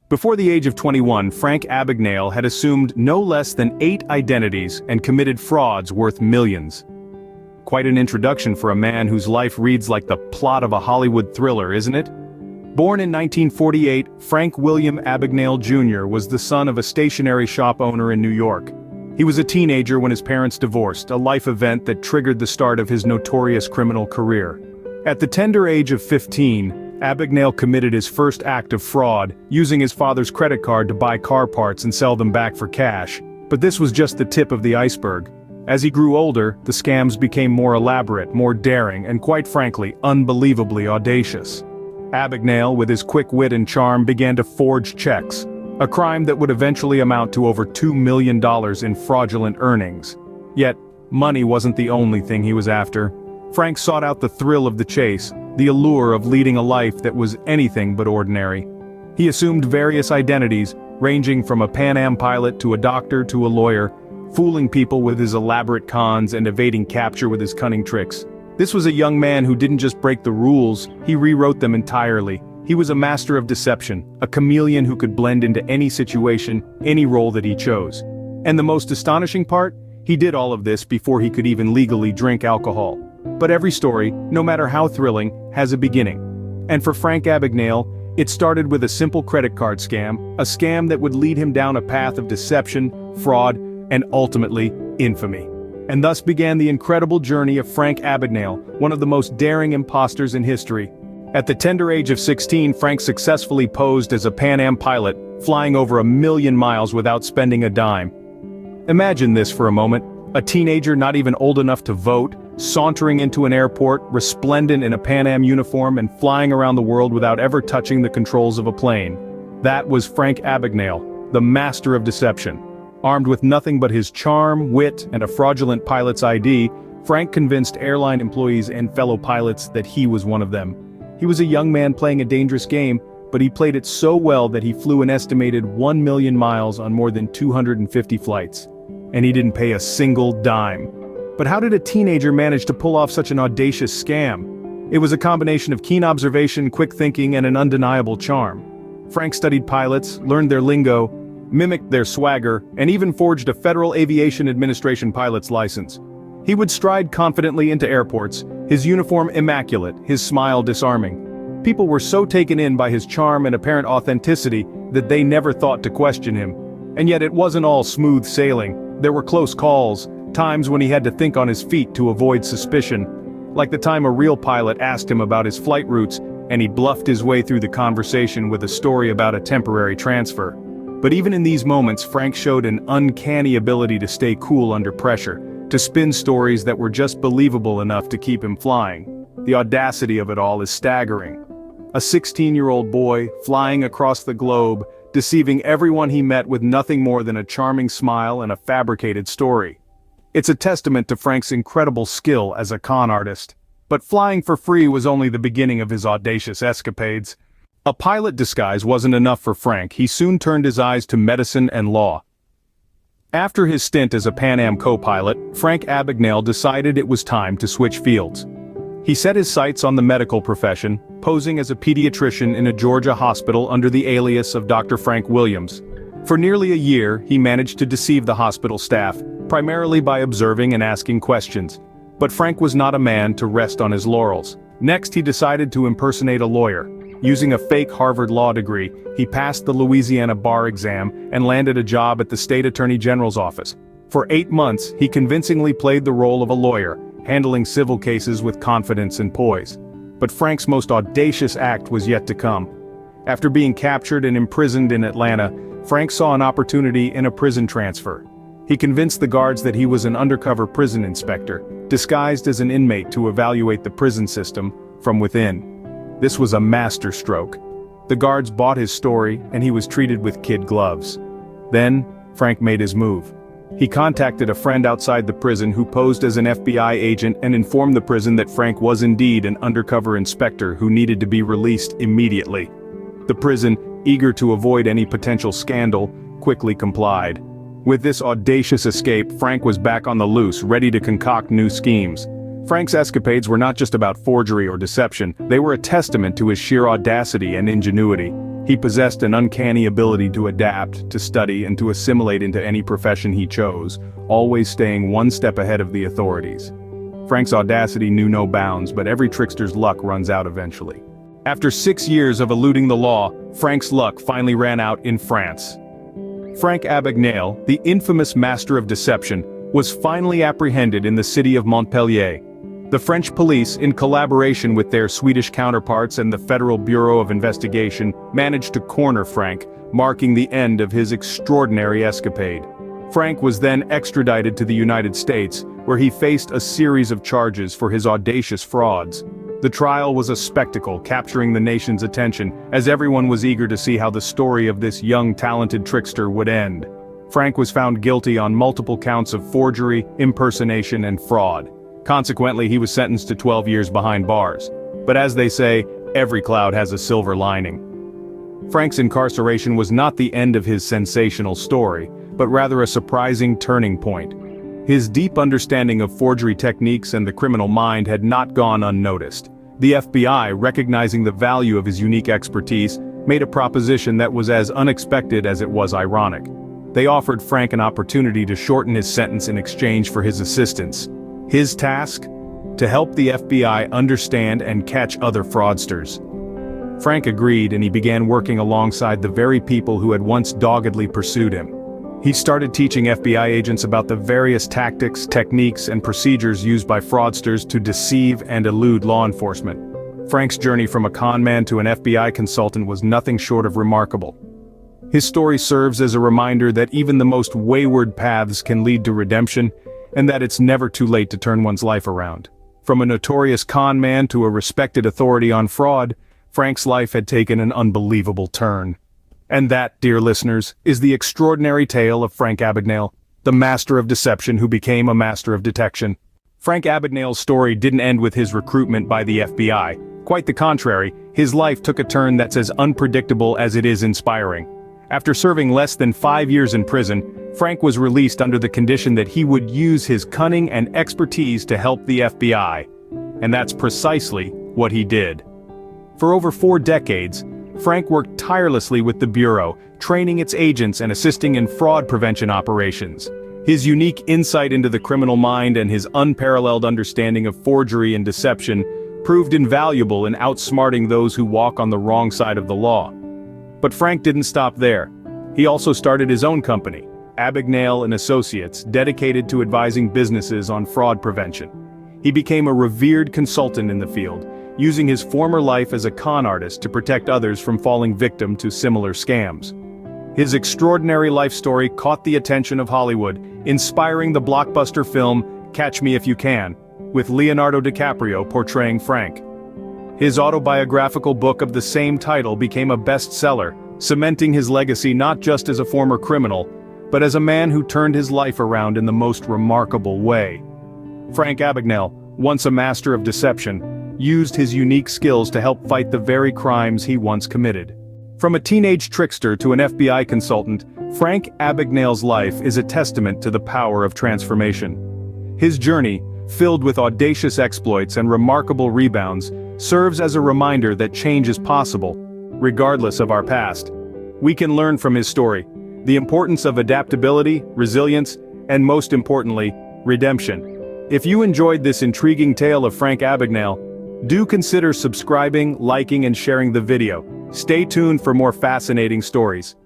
Before the age of 21, Frank Abagnale had assumed no less than 8 identities and committed frauds worth millions. Quite an introduction for a man whose life reads like the plot of a Hollywood thriller, isn't it? Born in 1948, Frank William Abagnale Jr. was the son of a stationery shop owner in New York. He was a teenager when his parents divorced, a life event that triggered the start of his notorious criminal career. At the tender age of 15, Abagnale committed his first act of fraud, using his father's credit card to buy car parts and sell them back for cash. But this was just the tip of the iceberg. As he grew older, the scams became more elaborate, more daring, and quite frankly, unbelievably audacious. Abagnale, with his quick wit and charm, began to forge checks, a crime that would eventually amount to over $2 million in fraudulent earnings. Yet, money wasn't the only thing he was after. Frank sought out the thrill of the chase, the allure of leading a life that was anything but ordinary. He assumed various identities, ranging from a Pan Am pilot to a doctor to a lawyer, fooling people with his elaborate cons and evading capture with his cunning tricks. This was a young man who didn't just break the rules, he rewrote them entirely. He was a master of deception, a chameleon who could blend into any situation, any role that he chose. And the most astonishing part? He did all of this before he could even legally drink alcohol. But every story, no matter how thrilling, has a beginning. And for Frank Abagnale, it started with a simple credit card scam, a scam that would lead him down a path of deception, fraud, and ultimately, infamy. And thus began the incredible journey of Frank Abagnale, one of the most daring imposters in history. At the tender age of 16, Frank successfully posed as a Pan Am pilot, flying over 1 million miles without spending a dime. Imagine this for a moment, a teenager not even old enough to vote, sauntering into an airport, resplendent in a Pan Am uniform and flying around the world without ever touching the controls of a plane. That was Frank Abagnale, the master of deception. Armed with nothing but his charm, wit, and a fraudulent pilot's ID, Frank convinced airline employees and fellow pilots that he was one of them. He was a young man playing a dangerous game, but he played it so well that he flew an estimated 1 million miles on more than 250 flights. And he didn't pay a single dime. But how did a teenager manage to pull off such an audacious scam? It was a combination of keen observation, quick thinking, and an undeniable charm. Frank studied pilots, learned their lingo, mimicked their swagger, and even forged a Federal Aviation Administration pilot's license. He would stride confidently into airports, his uniform immaculate, his smile disarming. People were so taken in by his charm and apparent authenticity that they never thought to question him. And yet it wasn't all smooth sailing. There were close calls, times when he had to think on his feet to avoid suspicion. Like the time a real pilot asked him about his flight routes, and he bluffed his way through the conversation with a story about a temporary transfer. But even in these moments, Frank showed an uncanny ability to stay cool under pressure, to spin stories that were just believable enough to keep him flying. The audacity of it all is staggering. A 16-year-old boy, flying across the globe, deceiving everyone he met with nothing more than a charming smile and a fabricated story. It's a testament to Frank's incredible skill as a con artist. But flying for free was only the beginning of his audacious escapades. A pilot disguise wasn't enough for Frank. He soon turned his eyes to medicine and law. After his stint as a Pan Am co-pilot, Frank Abagnale decided it was time to switch fields. He set his sights on the medical profession, posing as a pediatrician in a Georgia hospital under the alias of Dr. Frank Williams. For nearly a year, he managed to deceive the hospital staff, primarily by observing and asking questions. But Frank was not a man to rest on his laurels. Next, he decided to impersonate a lawyer. Using a fake Harvard law degree, he passed the Louisiana bar exam and landed a job at the state attorney general's office. For 8 months, he convincingly played the role of a lawyer, handling civil cases with confidence and poise. But Frank's most audacious act was yet to come. After being captured and imprisoned in Atlanta, Frank saw an opportunity in a prison transfer. He convinced the guards that he was an undercover prison inspector, disguised as an inmate to evaluate the prison system from within. This was a masterstroke. The guards bought his story, and he was treated with kid gloves. Then, Frank made his move. He contacted a friend outside the prison who posed as an FBI agent and informed the prison that Frank was indeed an undercover inspector who needed to be released immediately. The prison, eager to avoid any potential scandal, quickly complied. With this audacious escape, Frank was back on the loose, ready to concoct new schemes. Frank's escapades were not just about forgery or deception, they were a testament to his sheer audacity and ingenuity. He possessed an uncanny ability to adapt, to study, and to assimilate into any profession he chose, always staying one step ahead of the authorities. Frank's audacity knew no bounds, but every trickster's luck runs out eventually. After 6 years of eluding the law, Frank's luck finally ran out in France. Frank Abagnale, the infamous master of deception, was finally apprehended in the city of Montpellier. The French police, in collaboration with their Swedish counterparts and the Federal Bureau of Investigation, managed to corner Frank, marking the end of his extraordinary escapade. Frank was then extradited to the United States, where he faced a series of charges for his audacious frauds. The trial was a spectacle, capturing the nation's attention, as everyone was eager to see how the story of this young, talented trickster would end. Frank was found guilty on multiple counts of forgery, impersonation, and fraud. Consequently, he was sentenced to 12 years behind bars. But as they say, every cloud has a silver lining. Frank's incarceration was not the end of his sensational story, but rather a surprising turning point. His deep understanding of forgery techniques and the criminal mind had not gone unnoticed. The FBI, recognizing the value of his unique expertise, made a proposition that was as unexpected as it was ironic. They offered Frank an opportunity to shorten his sentence in exchange for his assistance. His task? To help the FBI understand and catch other fraudsters. Frank agreed, and he began working alongside the very people who had once doggedly pursued him. He started teaching FBI agents about the various tactics, techniques, and procedures used by fraudsters to deceive and elude law enforcement. Frank's journey from a con man to an FBI consultant was nothing short of remarkable. His story serves as a reminder that even the most wayward paths can lead to redemption, and that it's never too late to turn one's life around. From a notorious con man to a respected authority on fraud, Frank's life had taken an unbelievable turn. And that, dear listeners, is the extraordinary tale of Frank Abagnale, the master of deception who became a master of detection. Frank Abagnale's story didn't end with his recruitment by the FBI. Quite the contrary, his life took a turn that's as unpredictable as it is inspiring. After serving less than 5 years in prison, Frank was released under the condition that he would use his cunning and expertise to help the FBI. And that's precisely what he did. For over 4 decades, Frank worked tirelessly with the Bureau, training its agents and assisting in fraud prevention operations. His unique insight into the criminal mind and his unparalleled understanding of forgery and deception proved invaluable in outsmarting those who walk on the wrong side of the law. But Frank didn't stop there. He also started his own company, Abagnale & Associates, dedicated to advising businesses on fraud prevention. He became a revered consultant in the field, using his former life as a con artist to protect others from falling victim to similar scams. His extraordinary life story caught the attention of Hollywood, inspiring the blockbuster film Catch Me If You Can, with Leonardo DiCaprio portraying Frank. His autobiographical book of the same title became a bestseller, cementing his legacy not just as a former criminal, but as a man who turned his life around in the most remarkable way. Frank Abagnale, once a master of deception, used his unique skills to help fight the very crimes he once committed. From a teenage trickster to an FBI consultant, Frank Abagnale's life is a testament to the power of transformation. His journey, filled with audacious exploits and remarkable rebounds, serves as a reminder that change is possible, regardless of our past. We can learn from his story, the importance of adaptability, resilience, and most importantly, redemption. If you enjoyed this intriguing tale of Frank Abagnale, do consider subscribing, liking, and sharing the video. Stay tuned for more fascinating stories.